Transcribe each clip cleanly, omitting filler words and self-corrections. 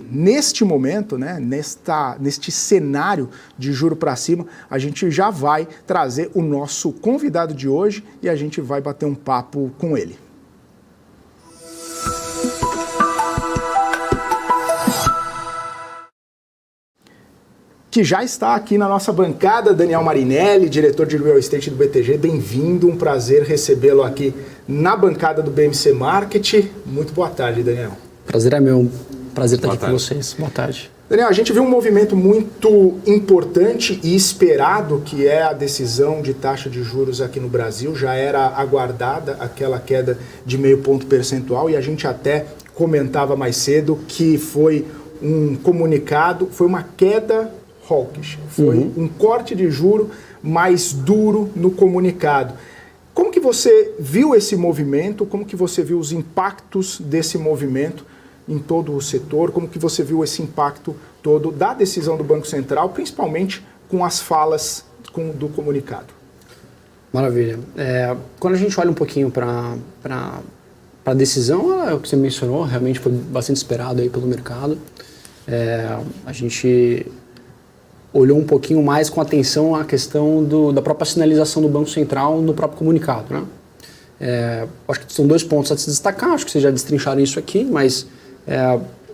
neste momento, né, neste cenário de juro para cima, a gente já vai trazer o nosso convidado de hoje e a gente vai bater um papo com ele. Que já está aqui na nossa bancada, Daniel Marinelli, diretor de Real Estate do BTG. Bem-vindo, um prazer recebê-lo aqui na bancada do BMC Market. Muito boa tarde, Daniel. Prazer é meu, prazer estar aqui com vocês. Boa tarde. Daniel, a gente viu um movimento muito importante e esperado, que é a decisão de taxa de juros aqui no Brasil. Já era aguardada aquela queda de meio ponto percentual e a gente até comentava mais cedo que foi um comunicado, foi uma queda hawkish, foi um corte de juro mais duro no comunicado. Como que você viu esse movimento? Como que você viu os impactos desse movimento em todo o setor? Como que você viu esse impacto todo da decisão do Banco Central, principalmente com as falas do comunicado? Maravilha. Quando a gente olha um pouquinho para a decisão, o que você mencionou, realmente foi bastante esperado aí pelo mercado. A gente olhou um pouquinho mais com atenção à questão da própria sinalização do Banco Central no próprio comunicado, né? Acho que são dois pontos a se destacar, acho que vocês já destrincharam isso aqui, mas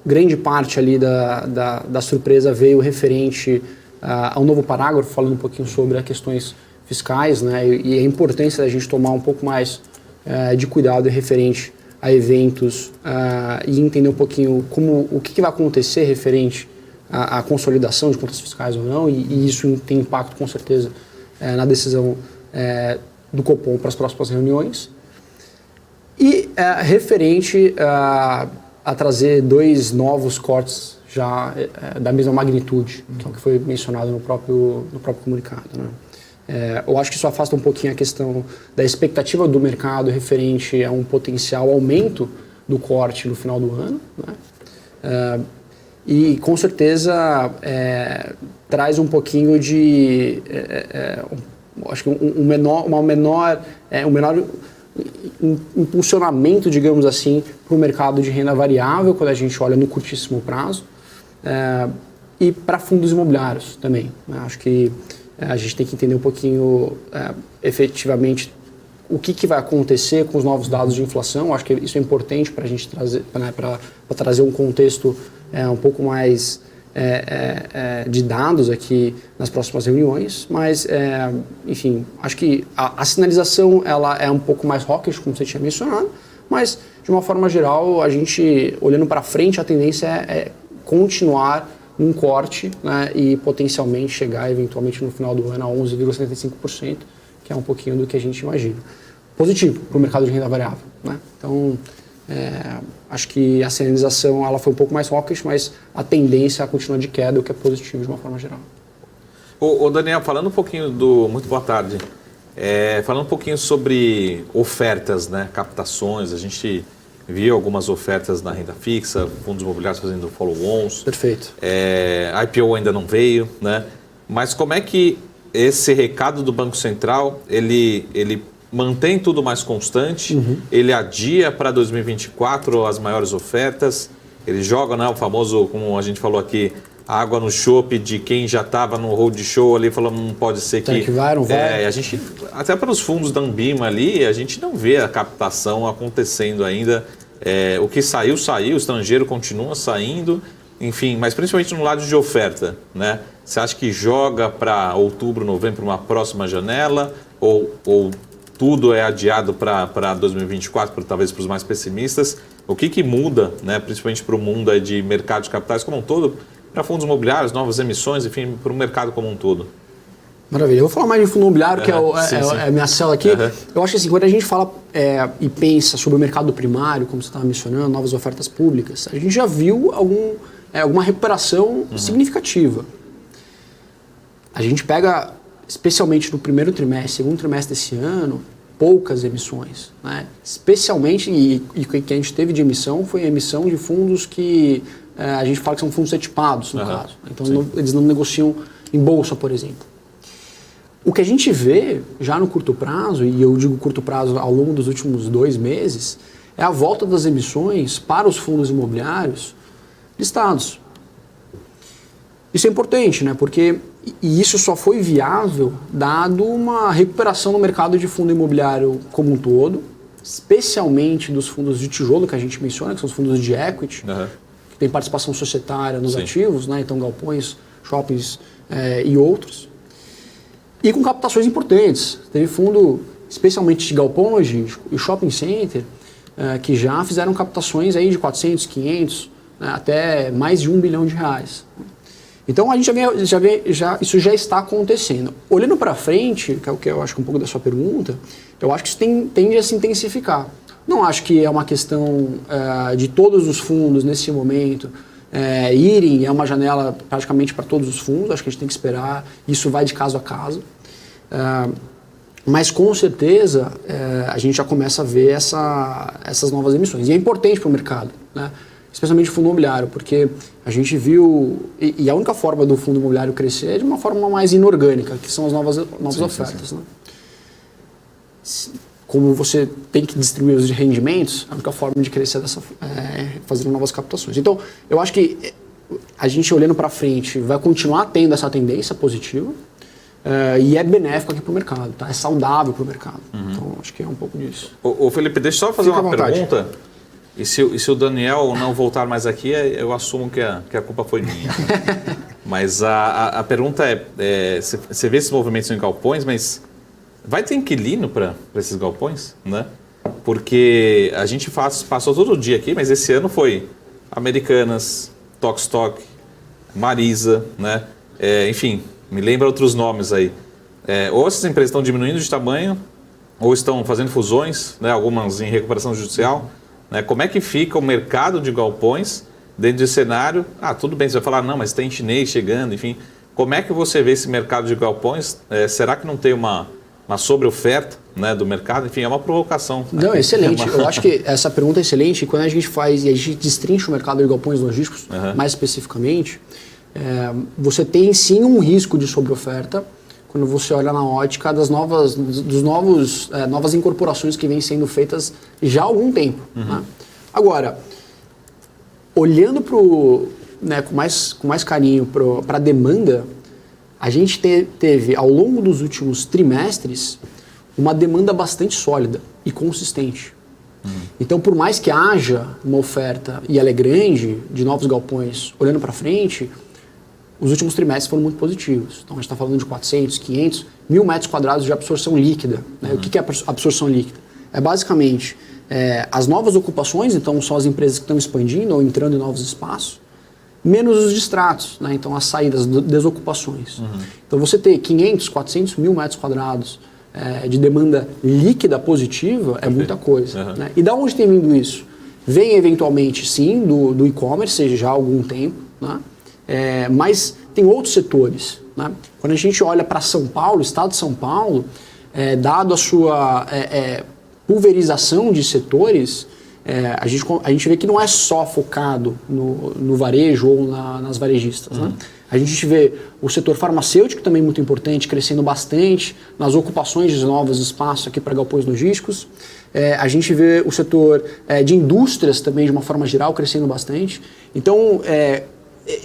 grande parte ali da surpresa veio referente a um novo parágrafo falando um pouquinho sobre as questões fiscais, né? E a importância da gente tomar um pouco mais de cuidado referente a eventos e entender um pouquinho o que vai acontecer referente à consolidação de contas fiscais ou não, e isso tem impacto com certeza na decisão do Copom para as próximas reuniões. E referente a trazer dois novos cortes já da mesma magnitude, que é o que foi mencionado no próprio comunicado, né? Eu acho que isso afasta um pouquinho a questão da expectativa do mercado referente a um potencial aumento do corte no final do ano, né? E com certeza traz um pouquinho de acho que um menor impulsionamento, digamos assim, para o mercado de renda variável quando a gente olha no curtíssimo prazo, e para fundos imobiliários também, né? Acho que a gente tem que entender um pouquinho efetivamente o que vai acontecer com os novos dados de inflação. Acho que isso é importante para a gente trazer, né, para trazer um contexto um pouco mais de dados aqui nas próximas reuniões, mas enfim, acho que a sinalização ela é um pouco mais hawkish, como você tinha mencionado, mas de uma forma geral, a gente olhando para frente, a tendência é continuar um corte, né, e potencialmente chegar eventualmente no final do ano a 11,75%, que é um pouquinho do que a gente imagina. Positivo para o mercado de renda variável, né? Então, acho que a sinalização ela foi um pouco mais hawkish, mas a tendência continua de queda, o que é positivo de uma forma geral. Ô Daniel, falando um pouquinho muito boa tarde. Falando um pouquinho sobre ofertas, né, captações, a gente viu algumas ofertas na renda fixa, fundos imobiliários fazendo follow-ons. Perfeito. IPO ainda não veio, né? Mas como é que esse recado do Banco Central, ele mantém tudo mais constante, ele adia para 2024 as maiores ofertas, ele joga, né, o famoso, como a gente falou aqui, água no chope de quem já estava no roadshow ali, falando não pode ser que vai, não vai. A gente, até para os fundos da Ambima ali, a gente não vê a captação acontecendo ainda. O que saiu, o estrangeiro continua saindo, enfim, mas principalmente no lado de oferta, né? Você acha que joga para outubro, novembro, para uma próxima janela, ou tudo é adiado para 2024, talvez para os mais pessimistas? O que muda, né, principalmente para o mundo de mercado de capitais como um todo, para fundos imobiliários, novas emissões, enfim, para o mercado como um todo? Maravilha. Eu vou falar mais de fundo imobiliário, que é a minha célula aqui. Eu acho que assim, quando a gente fala e pensa sobre o mercado primário, como você estava mencionando, novas ofertas públicas, a gente já viu alguma recuperação significativa. A gente pega, especialmente no primeiro trimestre, segundo trimestre desse ano, poucas emissões, né? Especialmente, e o que a gente teve de emissão foi a emissão de fundos que a gente fala que são fundos atipados, no caso. Então, eles não negociam em bolsa, por exemplo. O que a gente vê já no curto prazo, e eu digo curto prazo ao longo dos últimos 2 meses, é a volta das emissões para os fundos imobiliários listados. Isso é importante, né? Porque isso só foi viável dado uma recuperação no mercado de fundo imobiliário como um todo, especialmente dos fundos de tijolo que a gente menciona, que são os fundos de equity, que tem participação societária nos ativos, né? Então galpões, shoppings e outros. E com captações importantes. Teve fundo, especialmente de galpão logístico e shopping center, que já fizeram captações aí de 400, 500, né? Até mais de R$1 bilhão. Então a gente isso já está acontecendo. Olhando para frente, que é o que eu acho que um pouco da sua pergunta, eu acho que isso tende a se intensificar. Não acho que é uma questão de todos os fundos nesse momento irem, é uma janela praticamente para todos os fundos, acho que a gente tem que esperar, isso vai de caso a caso. Mas com certeza a gente já começa a ver essas novas emissões. E é importante para o mercado, né? Especialmente o fundo imobiliário, porque a gente viu, e a única forma do fundo imobiliário crescer é de uma forma mais inorgânica, que são as novas ofertas. Sim. Né? Como você tem que distribuir os rendimentos, a única forma de crescer é fazendo novas captações. Então, eu acho que a gente olhando para frente vai continuar tendo essa tendência positiva e é benéfico aqui para o mercado, tá? É saudável para o mercado. Então, acho que é um pouco disso. Ô Felipe, deixa eu só fazer uma pergunta. E se o Daniel não voltar mais aqui, eu assumo que a culpa foi minha. Mas a pergunta você vê esses movimentos em galpões, mas vai ter inquilino para esses galpões? Né? Porque a gente passou todo dia aqui, mas esse ano foi Americanas, Tokstok, Marisa, né? Enfim, me lembra outros nomes aí. Ou essas empresas estão diminuindo de tamanho, ou estão fazendo fusões, né? Algumas em recuperação judicial. Como é que fica o mercado de galpões dentro desse cenário? Tudo bem, você vai falar, não, mas tem chinês chegando, enfim. Como é que você vê esse mercado de galpões? Será que não tem uma sobre-oferta, né, do mercado? Enfim, é uma provocação. Não, excelente. Eu acho que essa pergunta é excelente. E quando a gente faz, e a gente destrincha o mercado de galpões logísticos, mais especificamente, você tem sim um risco de sobre-oferta quando você olha na ótica das novas incorporações que vêm sendo feitas já há algum tempo. Né? Agora, olhando com mais carinho para a demanda, a gente teve, ao longo dos últimos trimestres, uma demanda bastante sólida e consistente. Então, por mais que haja uma oferta, e ela é grande, de novos galpões olhando para frente, os últimos trimestres foram muito positivos. Então, a gente está falando de 400, 500, 1.000 metros quadrados de absorção líquida. Né? O que é absorção líquida? É basicamente as novas ocupações, então são as empresas que estão expandindo ou entrando em novos espaços, menos os distratos, né? Então as saídas, desocupações. Então você ter 500, 400, 1.000 metros quadrados de demanda líquida positiva é muita coisa. Né? E da onde tem vindo isso? Vem eventualmente, sim, do e-commerce, seja já há algum tempo, né? Mas tem outros setores. Né? Quando a gente olha para São Paulo, o estado de São Paulo, dado a sua pulverização de setores, a gente vê que não é só focado no varejo ou nas varejistas. Né? A gente vê o setor farmacêutico também muito importante, crescendo bastante, nas ocupações de novos espaços aqui para galpões logísticos. A gente vê o setor de indústrias também, de uma forma geral, crescendo bastante. Então,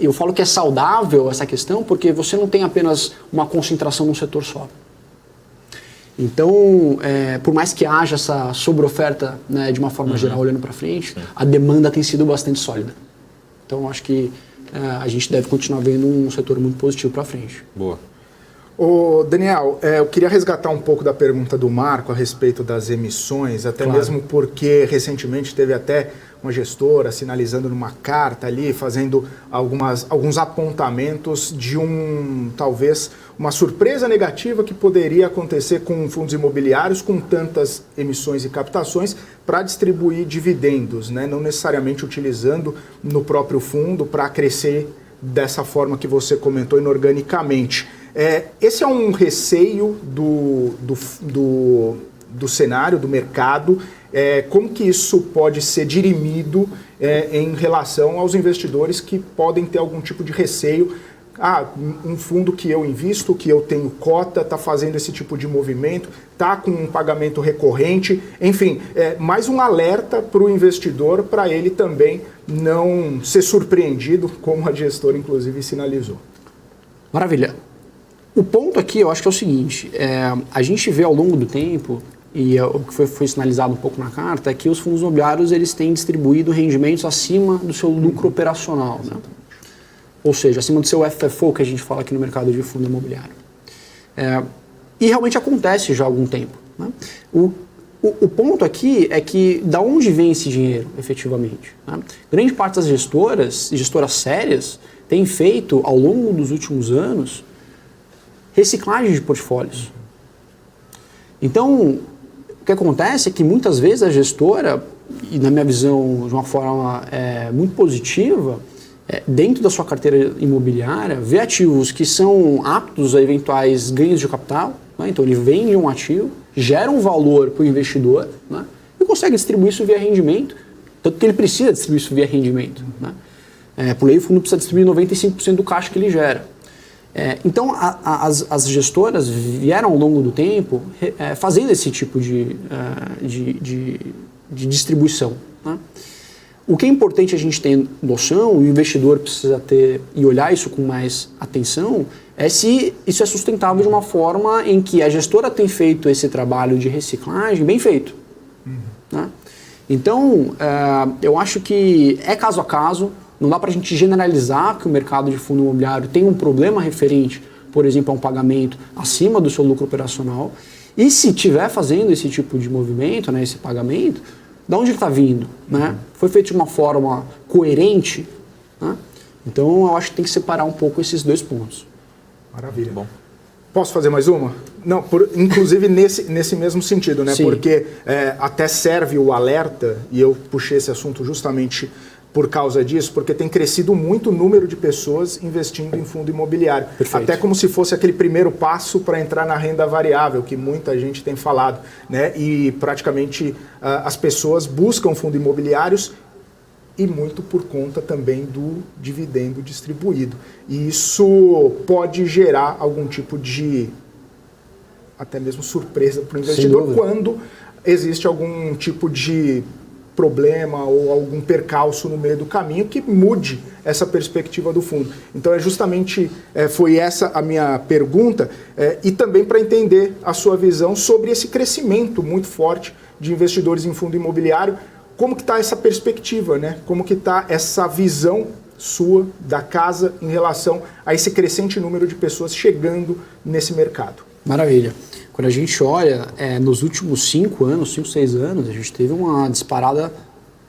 eu falo que é saudável essa questão porque você não tem apenas uma concentração num setor só. Então, por mais que haja essa sobre-oferta, né, de uma forma geral, olhando para frente, a demanda tem sido bastante sólida. Então, acho que a gente deve continuar vendo um setor muito positivo para frente. Boa. Ô, Daniel, eu queria resgatar um pouco da pergunta do Marco a respeito das emissões, até mesmo porque recentemente teve até uma gestora sinalizando numa carta ali, fazendo alguns apontamentos de talvez uma surpresa negativa que poderia acontecer com fundos imobiliários com tantas emissões e captações para distribuir dividendos, né? Não necessariamente utilizando no próprio fundo para crescer dessa forma que você comentou, inorganicamente. Esse é um receio do cenário, do mercado. Como que isso pode ser dirimido em relação aos investidores que podem ter algum tipo de receio? Um fundo que eu invisto, que eu tenho cota, está fazendo esse tipo de movimento, está com um pagamento recorrente, enfim, mais um alerta para o investidor, para ele também não ser surpreendido, como a gestora inclusive sinalizou. Maravilha. O ponto aqui, eu acho que é o seguinte, a gente vê ao longo do tempo, e o que foi sinalizado um pouco na carta, é que os fundos imobiliários eles têm distribuído rendimentos acima do seu lucro operacional, né? Ou seja, acima do seu FFO, que a gente fala aqui no mercado de fundo imobiliário. E realmente acontece já há algum tempo, né? O ponto aqui é que da onde vem esse dinheiro, efetivamente, né? Grande parte das gestoras sérias, têm feito, ao longo dos últimos anos, reciclagem de portfólios. Então, o que acontece é que muitas vezes a gestora, e na minha visão de uma forma muito positiva, dentro da sua carteira imobiliária, vê ativos que são aptos a eventuais ganhos de capital, né? Então ele vende um ativo, gera um valor para o investidor, né? E consegue distribuir isso via rendimento, tanto que ele precisa distribuir isso via rendimento, né? Por lei, o fundo precisa distribuir 95% do caixa que ele gera. Então, as gestoras vieram ao longo do tempo fazendo esse tipo de distribuição, né? O que é importante a gente ter noção, o investidor precisa ter e olhar isso com mais atenção, é se isso é sustentável de uma forma em que a gestora tem feito esse trabalho de reciclagem bem feito. Né? Então, eu acho que é caso a caso, não dá para a gente generalizar que o mercado de fundo imobiliário tem um problema referente, por exemplo, a um pagamento acima do seu lucro operacional. E se estiver fazendo esse tipo de movimento, né, esse pagamento, de onde ele está vindo? Né? Foi feito de uma forma coerente? Né? Então, eu acho que tem que separar um pouco esses dois pontos. Maravilha. Bom. Posso fazer mais uma? Não, inclusive nesse mesmo sentido, né? Sim. Porque até serve o alerta, e eu puxei esse assunto justamente por causa disso, porque tem crescido muito o número de pessoas investindo em fundo imobiliário. Perfeito. Até como se fosse aquele primeiro passo para entrar na renda variável, que muita gente tem falado, né? E praticamente as pessoas buscam fundos imobiliários e muito por conta também do dividendo distribuído. E isso pode gerar algum tipo de até mesmo surpresa para o investidor quando existe algum tipo de problema ou algum percalço no meio do caminho que mude essa perspectiva do fundo. Então foi essa a minha pergunta e também para entender a sua visão sobre esse crescimento muito forte de investidores em fundo imobiliário. Como que está essa perspectiva, né? Como que está essa visão sua da casa em relação a esse crescente número de pessoas chegando nesse mercado? Maravilha. Quando a gente olha, nos últimos 5, 6 anos, a gente teve uma disparada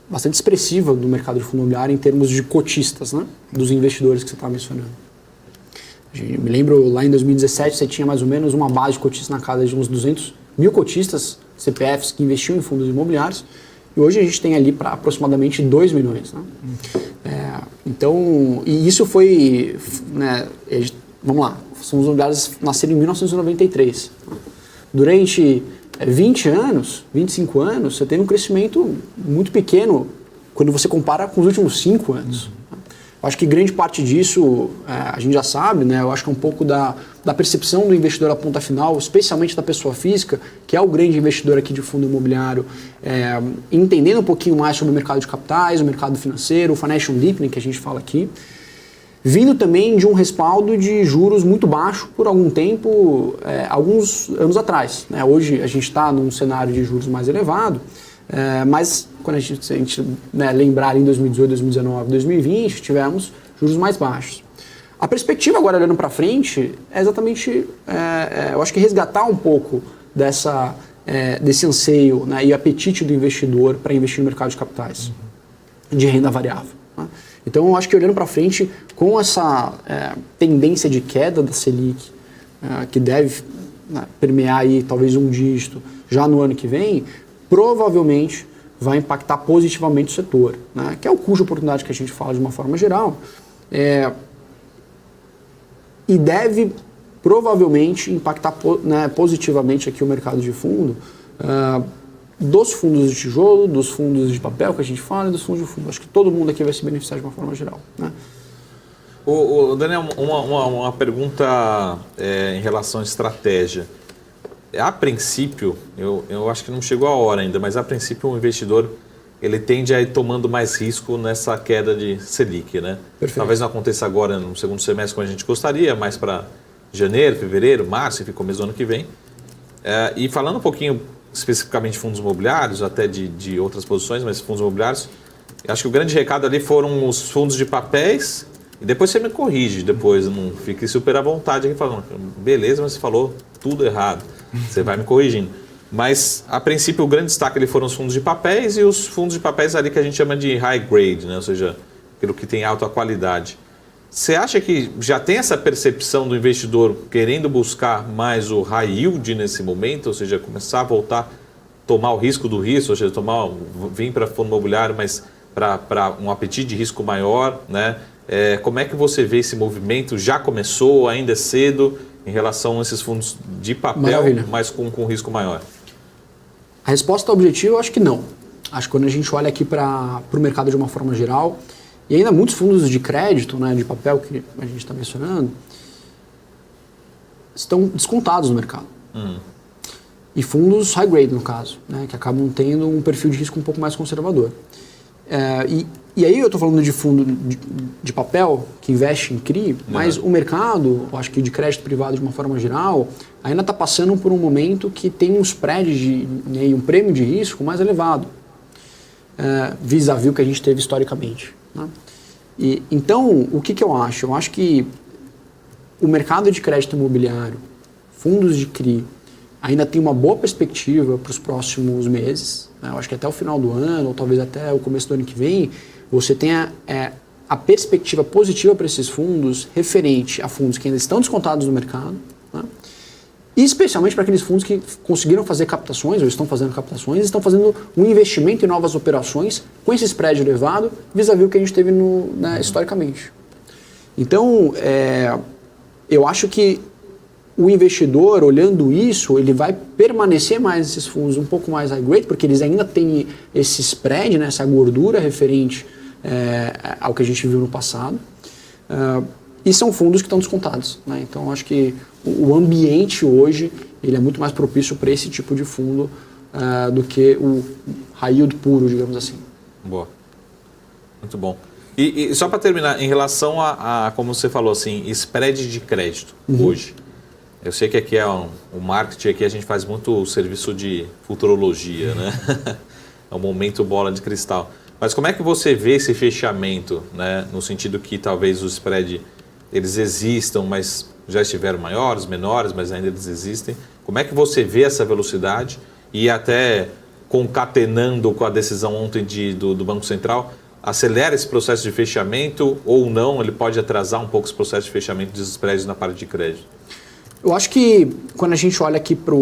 bastante expressiva no mercado de fundo imobiliário em termos de cotistas, né? Dos investidores que você estava mencionando. Eu me lembro, lá em 2017, você tinha mais ou menos uma base de cotistas na casa de uns 200 mil cotistas, CPFs, que investiam em fundos imobiliários, e hoje a gente tem ali para aproximadamente 2 milhões. Né? Então, e isso foi, né, vamos lá, os fundos imobiliários nasceram em 1993. Durante 20 anos, 25 anos, você teve um crescimento muito pequeno quando você compara com os últimos 5 anos. Eu acho que grande parte disso a gente já sabe, né? Eu acho que é um pouco da percepção do investidor à ponta final, especialmente da pessoa física, que é o grande investidor aqui de fundo imobiliário, entendendo um pouquinho mais sobre o mercado de capitais, o mercado financeiro, o financial deepening que a gente fala aqui, vindo também de um respaldo de juros muito baixo por algum tempo, alguns anos atrás. Né? Hoje a gente está num cenário de juros mais elevado, mas quando a gente lembrar em 2018, 2019, 2020, tivemos juros mais baixos. A perspectiva agora olhando para frente é exatamente, eu acho que resgatar um pouco desse anseio, né, e apetite do investidor para investir no mercado de capitais, de renda variável. Né? Então eu acho que olhando para frente, com essa tendência de queda da Selic, que deve permear aí talvez um dígito já no ano que vem, provavelmente vai impactar positivamente o setor, né? Que é o custo de oportunidade que a gente fala de uma forma geral, e deve provavelmente impactar positivamente aqui o mercado de fundo, dos fundos de tijolo, dos fundos de papel que a gente fala e dos fundos de fundo. Acho que todo mundo aqui vai se beneficiar de uma forma geral. Né? Daniel, uma pergunta em relação à estratégia. A princípio, eu acho que não chegou a hora ainda, mas a princípio o investidor ele tende a ir tomando mais risco nessa queda de Selic, né? Perfeito. Talvez não aconteça agora no segundo semestre como a gente gostaria, mas para janeiro, fevereiro, março, enfim, começo do ano que vem. E falando um pouquinho especificamente de fundos imobiliários, até de outras posições, mas fundos imobiliários, acho que o grande recado ali foram os fundos de papéis, e depois você me corrige, depois não fique super à vontade aqui falando, beleza, mas você falou tudo errado, você vai me corrigindo. Mas, a princípio, o grande destaque ali foram os fundos de papéis e os fundos de papéis ali que a gente chama de high grade, né? Ou seja, aquilo que tem alta qualidade. Você acha que já tem essa percepção do investidor querendo buscar mais o high yield nesse momento? Ou seja, começar a voltar, tomar o risco do risco, ou seja, vir para fundo imobiliário, mas para um apetite de risco maior, né? Como é que você vê esse movimento? Já começou, ainda é cedo, em relação a esses fundos de papel, Maravilha. mas com risco maior? A resposta objetiva, eu acho que não. Acho que quando a gente olha aqui para o mercado de uma forma geral, e ainda muitos fundos de crédito, né, de papel que a gente está mencionando, estão descontados no mercado. E fundos high grade, no caso, né, que acabam tendo um perfil de risco um pouco mais conservador. E aí eu estou falando de fundo de papel que investe em CRI, mas o mercado, eu acho que de crédito privado de uma forma geral, ainda está passando por um momento que tem um spread e um prêmio de risco mais elevado, vis-à-vis o que a gente teve historicamente. Né? Então, o que eu acho? Eu acho que o mercado de crédito imobiliário, fundos de CRI, ainda tem uma boa perspectiva para os próximos meses. Né? Eu acho que até o final do ano, ou talvez até o começo do ano que vem, você tenha a perspectiva positiva para esses fundos referente a fundos que ainda estão descontados no mercado, né? E especialmente para aqueles fundos que conseguiram fazer captações, ou estão fazendo captações, estão fazendo um investimento em novas operações com esse spread elevado vis-à-vis o que a gente teve historicamente. Então, eu acho que o investidor, olhando isso, ele vai permanecer mais nesses fundos um pouco mais high grade, porque eles ainda têm esse spread, né, essa gordura referente ao que a gente viu no passado. E são fundos que estão descontados. Né? Então, acho que o ambiente hoje ele é muito mais propício para esse tipo de fundo do que o high yield puro, digamos assim. Boa. Muito bom. E só para terminar, em relação a, como você falou, assim, spread de crédito hoje. Eu sei que aqui o marketing, aqui a gente faz muito serviço de futurologia, né? É um momento bola de cristal. Mas como é que você vê esse fechamento, né? No sentido que talvez os spread, eles existam, mas já estiveram maiores, menores, mas ainda eles existem. Como é que você vê essa velocidade e até concatenando com a decisão ontem do Banco Central, acelera esse processo de fechamento ou não? Ele pode atrasar um pouco esse processo de fechamento dos spreads na parte de crédito? Eu acho que quando a gente olha aqui para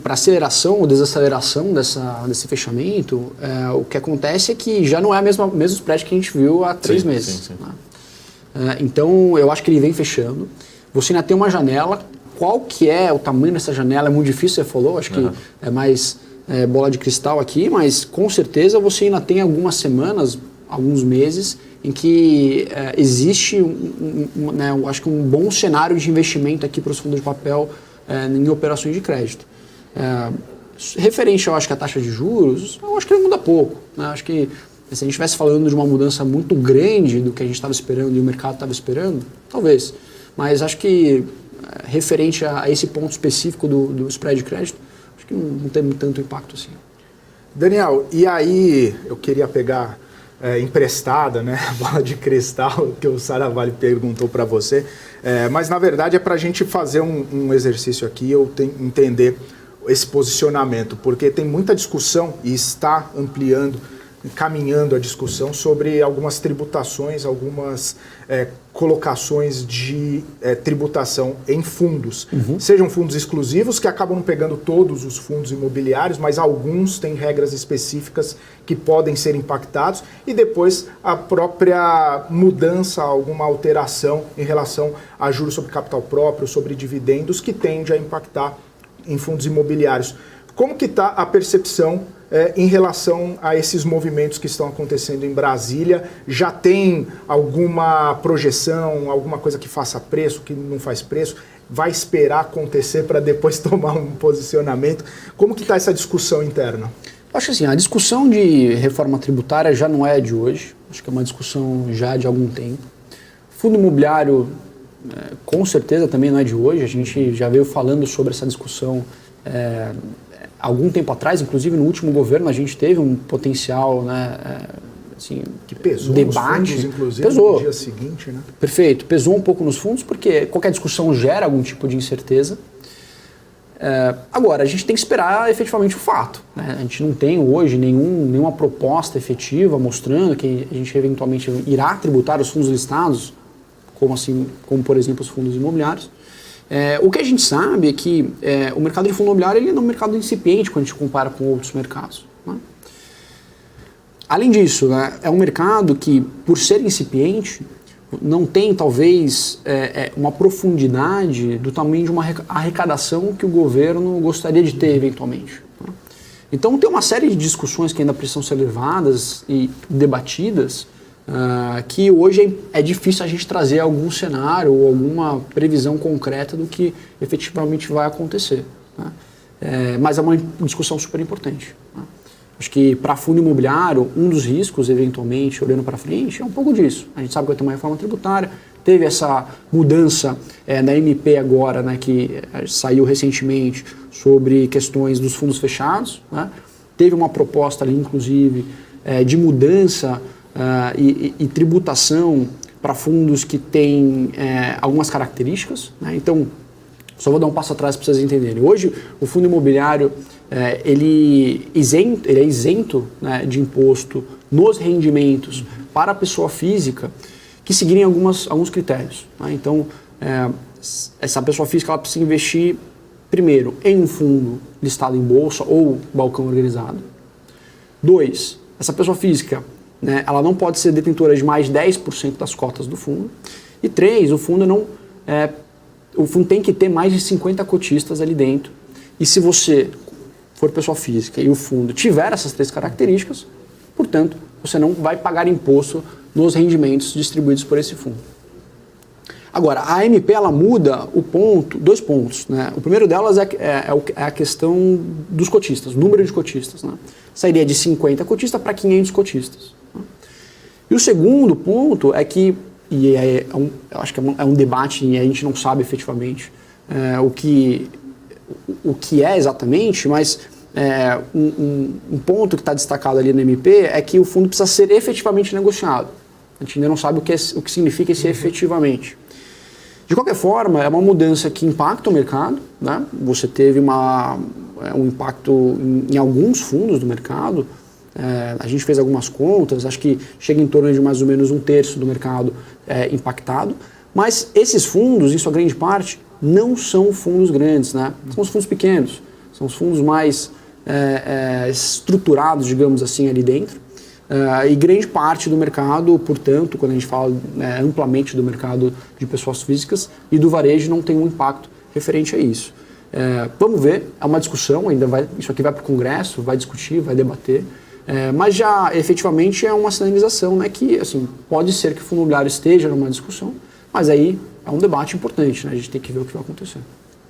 a aceleração ou desaceleração desse fechamento, o que acontece é que já não é o mesmo spread que a gente viu há 3 meses. Sim. Né? Então, eu acho que ele vem fechando. Você ainda tem uma janela. Qual que é o tamanho dessa janela? É muito difícil, você falou. Acho que é mais bola de cristal aqui, mas com certeza você ainda tem algumas semanas, alguns meses, em que existe eu acho que um bom cenário de investimento aqui para os fundos de papel em operações de crédito. Referente, eu acho que a taxa de juros, eu acho que muda pouco. Né? Acho que se a gente estivesse falando de uma mudança muito grande do que a gente estava esperando e o mercado estava esperando, talvez. Mas acho que referente a esse ponto específico do spread de crédito, acho que não tem tanto impacto assim. Daniel, e aí eu queria pegar emprestada, né, bola de cristal que o Saravalli perguntou para você, mas na verdade é para a gente fazer um exercício aqui, eu entender esse posicionamento, porque tem muita discussão e está ampliando, caminhando a discussão sobre algumas tributações, algumas colocações de tributação em fundos. Sejam fundos exclusivos, que acabam pegando todos os fundos imobiliários, mas alguns têm regras específicas que podem ser impactados, e depois a própria mudança, alguma alteração em relação a juros sobre capital próprio, sobre dividendos, que tende a impactar em fundos imobiliários. Como que está a percepção em relação a esses movimentos que estão acontecendo em Brasília? Já tem alguma projeção, alguma coisa que faça preço, que não faz preço? Vai esperar acontecer para depois tomar um posicionamento? Como que está essa discussão interna? Acho que assim, a discussão de reforma tributária já não é de hoje, acho que é uma discussão já de algum tempo. Fundo imobiliário, com certeza também não é de hoje, a gente já veio falando sobre essa discussão algum tempo atrás, inclusive no último governo a gente teve um potencial, né, assim, que pesou debate, nos fundos, inclusive, pesou. no dia seguinte, né? Perfeito, pesou um pouco nos fundos, porque qualquer discussão gera algum tipo de incerteza. Agora, a gente tem que esperar efetivamente o fato, né? A gente não tem hoje nenhuma proposta efetiva mostrando que a gente eventualmente irá tributar os fundos listados, como por exemplo os fundos imobiliários. O que a gente sabe é que o mercado de fundo imobiliário ele é um mercado incipiente quando a gente compara com outros mercados, né? Além disso, né, é um mercado que, por ser incipiente, não tem talvez uma profundidade do tamanho de uma arrecadação que o governo gostaria de ter eventualmente, tá? Então tem uma série de discussões que ainda precisam ser levadas e debatidas, que hoje é difícil a gente trazer algum cenário ou alguma previsão concreta do que efetivamente vai acontecer, tá? Mas é uma discussão super importante, tá? Acho que para fundo imobiliário, um dos riscos, eventualmente, olhando para frente, é um pouco disso. A gente sabe que vai ter uma reforma tributária, teve essa mudança na MP agora, né, que saiu recentemente, sobre questões dos fundos fechados, né? Teve uma proposta ali, inclusive, de mudança e tributação para fundos que têm algumas características, né? Então, só vou dar um passo atrás para vocês entenderem. Hoje, o fundo imobiliário ele é isento, né, de imposto nos rendimentos para a pessoa física que seguirem alguns critérios, né? Então, essa pessoa física ela precisa investir, primeiro, em um fundo listado em bolsa ou balcão organizado. 2, essa pessoa física, né, ela não pode ser detentora de mais de 10% das cotas do fundo. E 3, o fundo tem que ter mais de 50 cotistas ali dentro. E se você for pessoa física e o fundo tiver essas 3 características, portanto, você não vai pagar imposto nos rendimentos distribuídos por esse fundo. Agora, a AMP ela muda 2 pontos, né? O primeiro delas é a questão dos cotistas, o número de cotistas, né? Sairia de 50 cotistas para 500 cotistas, né? E o segundo ponto é que, eu acho que é um debate e a gente não sabe efetivamente o que é exatamente, mas um ponto que está destacado ali no MP é que o fundo precisa ser efetivamente negociado. A gente ainda não sabe o que significa esse efetivamente. De qualquer forma, é uma mudança que impacta o mercado, né? Você teve um impacto em alguns fundos do mercado. A gente fez algumas contas, acho que chega em torno de mais ou menos 1/3 do mercado impactado. Mas esses fundos, em sua grande parte, não são fundos grandes, né? São os fundos pequenos, são os fundos mais estruturados, digamos assim, ali dentro. E grande parte do mercado, portanto, quando a gente fala amplamente do mercado de pessoas físicas e do varejo, não tem um impacto referente a isso. Vamos ver, é uma discussão, isso aqui vai para o Congresso, vai discutir, vai debater, mas já efetivamente é uma sinalização, né, que assim, pode ser que o fundo imobiliário esteja numa discussão, mas aí é um debate importante, né, a gente tem que ver o que vai acontecer.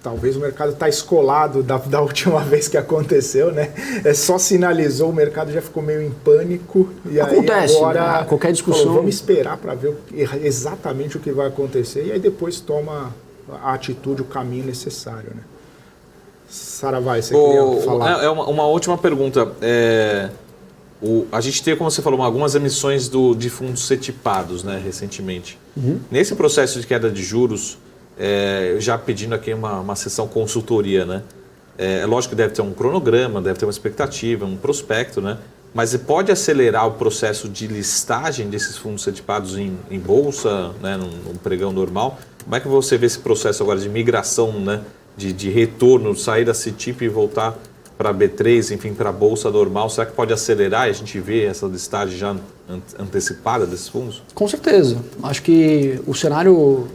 Talvez o mercado está escolado da última vez que aconteceu, né? Só sinalizou, o mercado já ficou meio em pânico. E acontece, aí agora, né? Qualquer discussão... vamos esperar para ver exatamente o que vai acontecer e aí depois toma a atitude, o caminho necessário, né? Saravai, você queria falar? Uma última pergunta. A gente teve, como você falou, algumas emissões de fundos cetipados, né, recentemente. Uhum. Nesse processo de queda de juros, já pedindo aqui uma sessão consultoria, né? Lógico que deve ter um cronograma, deve ter uma expectativa, um prospecto, né? Mas pode acelerar o processo de listagem desses fundos cetipados em bolsa, né, num pregão normal. Como é que você vê esse processo agora de migração, né, de retorno, sair da CETIP e voltar para a B3, enfim, para a bolsa normal? Será que pode acelerar e a gente vê essa listagem já antecipada desses fundos? Com certeza. Acho que o cenário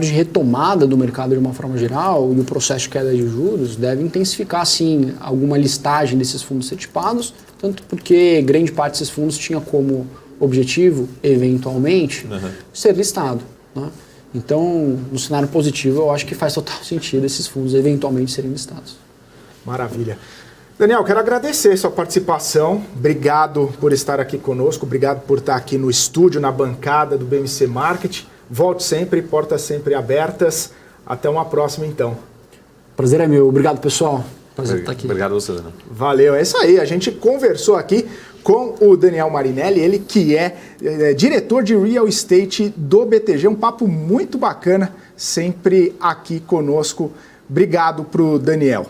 de retomada do mercado de uma forma geral e o processo de queda de juros deve intensificar, sim, alguma listagem desses fundos cetipados, tanto porque grande parte desses fundos tinha como objetivo, eventualmente, ser listado, né? Então, no cenário positivo, eu acho que faz total sentido esses fundos eventualmente serem listados. Maravilha. Daniel, quero agradecer sua participação. Obrigado por estar aqui conosco, obrigado por estar aqui no estúdio, na bancada do BMC Market. Volte sempre, portas sempre abertas. Até uma próxima, então. Prazer é meu. Obrigado, pessoal. Prazer estar aqui. Obrigado a você, Daniel. Valeu, é isso aí. A gente conversou aqui com o Daniel Marinelli, ele que é diretor de Real Estate do BTG. Um papo muito bacana, sempre aqui conosco. Obrigado para o Daniel.